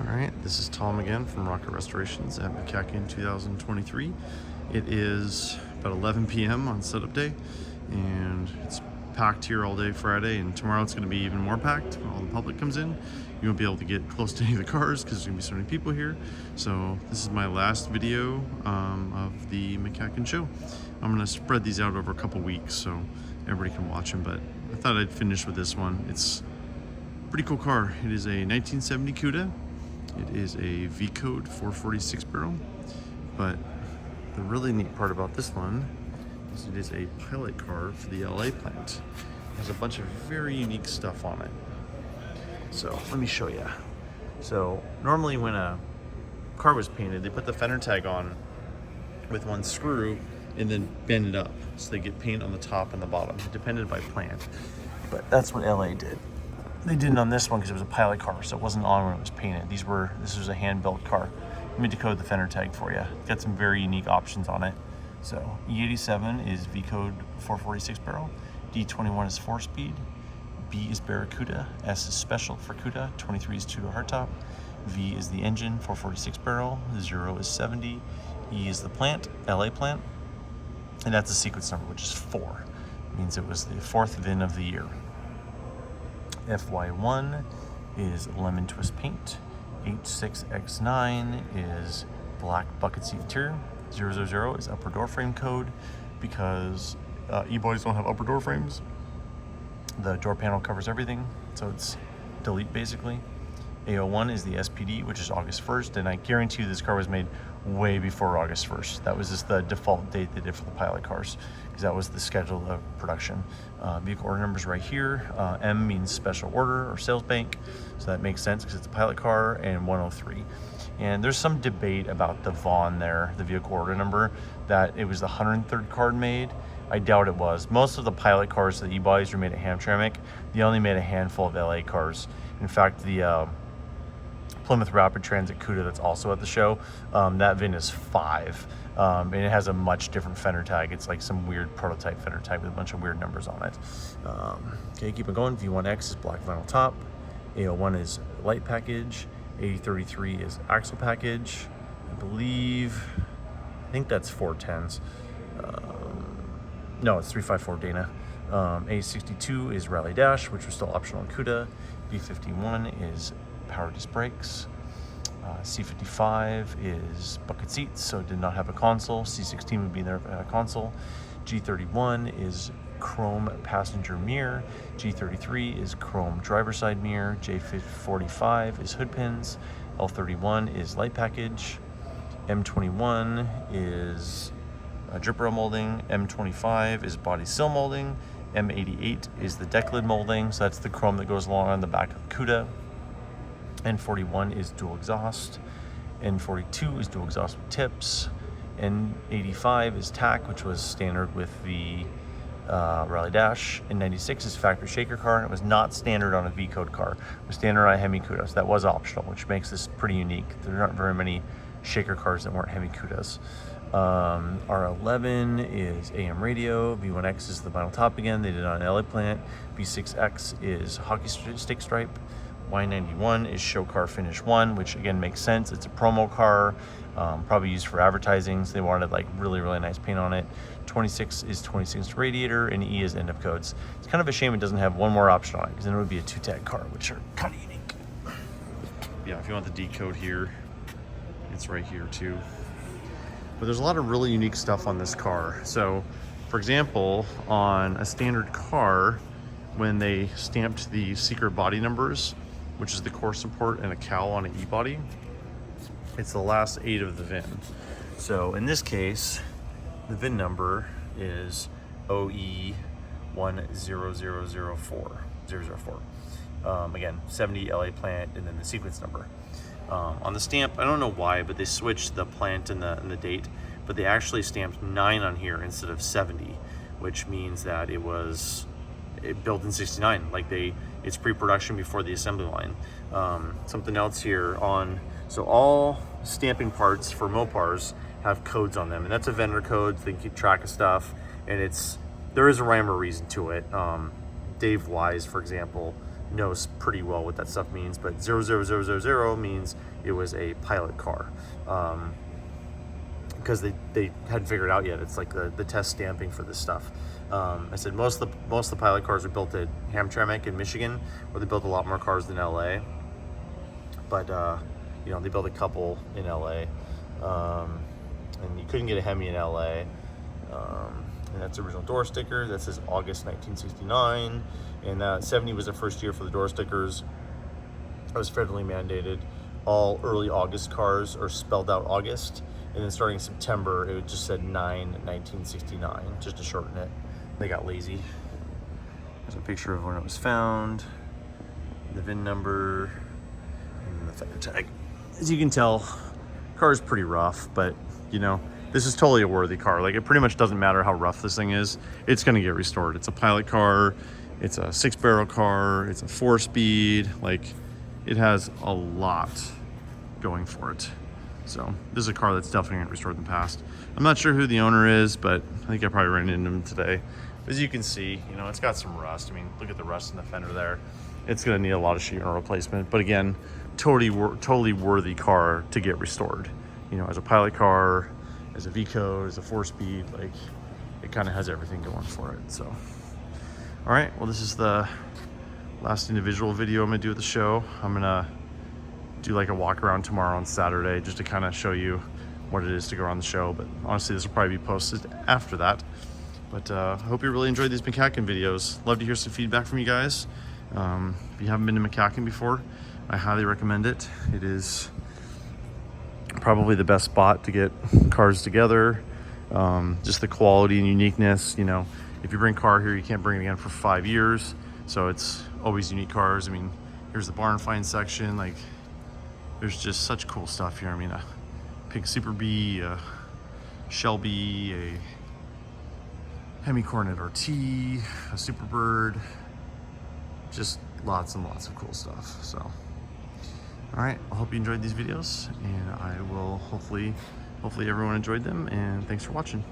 Alright, this is Tom again from Rocket Restorations at MCACN 2023. It is about 11 p.m. on setup day, and it's packed here all day Friday, and tomorrow it's going to be even more packed when all the public comes in. You won't be able to get close to any of the cars because there's going to be so many people here. So this is my last video of the MCACN show. I'm going to spread these out over a couple weeks so everybody can watch them, but I thought I'd finish with this one. It's a pretty cool car. It is a 1970 Cuda. It is a V-Code 446 barrel, but the really neat part about this one is it is a pilot car for the LA plant. It has a bunch of very unique stuff on it. So let me show you. So normally when a car was painted, they put the fender tag on with one screw and then bend it up so they get paint on the top and the bottom. It depended by plant, but that's what LA did. They didn't on this one because it was a pilot car, so it wasn't on when it was painted. This was a hand-built car. Let me decode the fender tag for you. Got some very unique options on it. So E87 is V-Code 446 barrel, D21 is 4-speed, B is Barracuda, S is special for Cuda, 23 is 2 hardtop, V is the engine, 446 barrel, 0 is 70, E is the plant, LA plant, and that's the sequence number, which is 4. It means it was the 4th VIN of the year. FY1 is lemon twist paint, H6X9 is black bucket seat interior, 000 is upper door frame code because e-bodies don't have upper door frames. The door panel covers everything, so it's delete basically. A01 is the SPD, which is August 1st, and I guarantee you this car was made way before August 1st. That was just the default date they did for the pilot cars, because that was the schedule of production. Vehicle order number is right here. M means special order or sales bank, so that makes sense because it's a pilot car, and 103. And there's some debate about the VIN there, the vehicle order number, that it was the 103rd car made. I doubt it was. Most of the pilot cars, the e-bodies, were made at Hamtramck. They only made a handful of LA cars. In fact, the Plymouth Rapid Transit Cuda that's also at the show, that VIN is 5. And it has a much different fender tag. It's like some weird prototype fender tag with a bunch of weird numbers on it. Okay, keep it going. V1X is black vinyl top. A01 is light package. A33 is axle package. I think that's 410s. No, it's 354 Dana. A62 is rally dash, which was still optional in Cuda. B51 is power disc brakes. C55 is bucket seats, so it did not have a console. C16 would be there if it had a console. G31 is chrome passenger mirror. G33 is chrome driver's side mirror. J45 is hood pins. L31 is light package. M21 is drip rail molding. M25 is body sill molding. M88 is the deck lid molding, so that's the chrome that goes along on the back of the Cuda. N41 is dual exhaust. N42 is dual exhaust with tips. N85 is tack, which was standard with the Rally Dash. N96 is factory shaker car, and it was not standard on a V-Code car. It was standard on a Hemi Cuda, so that was optional, which makes this pretty unique. There aren't very many shaker cars that weren't Hemi Cudas. R11 is AM radio. V1X is the vinyl top again. They did it on an LA plant. V6X is hockey stick stripe. Y91 is show car finish 1, which again makes sense. It's a promo car, probably used for advertising, so they wanted like really nice paint on it. 26 is 26 radiator, and E is end of codes. It's kind of a shame it doesn't have one more option on it, because then it would be a 2-tag car, which are kind of unique. Yeah, if you want the decode here, it's right here too. But there's a lot of really unique stuff on this car. So, for example, on a standard car, when they stamped the secret body numbers, which is the core support and a cowl on an e-body, it's the last 8 of the VIN. So in this case, the VIN number is OE10004. Again, 70 LA plant, and then the sequence number. On the stamp, I don't know why, but they switched the plant and the date, but they actually stamped 9 on here instead of 70, which means that it was built in 69. Like it's pre-production before the assembly line. Something else here so all stamping parts for Mopars have codes on them, and that's a vendor code, so they can keep track of stuff, and there is a rhyme or reason to it. Dave Wise, for example, knows pretty well what that stuff means, but 00000 means it was a pilot car. Because they hadn't figured it out yet. It's like the test stamping for this stuff. I said most of the pilot cars are built at Hamtramck in Michigan, where they build a lot more cars than LA. But you know, they built a couple in LA, and you couldn't get a Hemi in LA. And that's the original door sticker. That says August 1969, and 70 was the first year for the door stickers. It was federally mandated. All early August cars are spelled out August, and then starting in September, it just said 9/1969, just to shorten it. They got lazy. There's a picture of when it was found, the VIN number, and the Fender tag. As you can tell, car is pretty rough, but you know, this is totally a worthy car. Like, it pretty much doesn't matter how rough this thing is, it's gonna get restored. It's a pilot car, it's a 6-barrel car, it's a 4-speed, like, it has a lot going for it. So this is a car that's definitely gonna get restored in the past. I'm not sure who the owner is, but I think I probably ran into him today. As you can see, you know, it's got some rust. I mean, look at the rust in the fender there. It's gonna need a lot of sheet metal replacement, but again, totally worthy car to get restored. You know, as a pilot car, as a V-code, as a 4-speed, like, it kind of has everything going for it. So, all right, well, this is the last individual video I'm gonna do at the show. I'm gonna do like a walk around tomorrow on Saturday, just to kind of show you what it is to go around the show. But honestly, this will probably be posted after that. But I hope you really enjoyed these MCACN videos. Love to hear some feedback from you guys. If you haven't been to MCACN before, I highly recommend it. It is probably the best spot to get cars together. Just the quality and uniqueness. You know, if you bring a car here, you can't bring it again for 5 years. So it's always unique cars. I mean, here's the Barn Find section. Like, there's just such cool stuff here. I mean, a Pig Super B, a Shelby, a Hemi Coronet RT, a Superbird, just lots and lots of cool stuff. So, all right, I hope you enjoyed these videos, and I will hopefully everyone enjoyed them, and thanks for watching.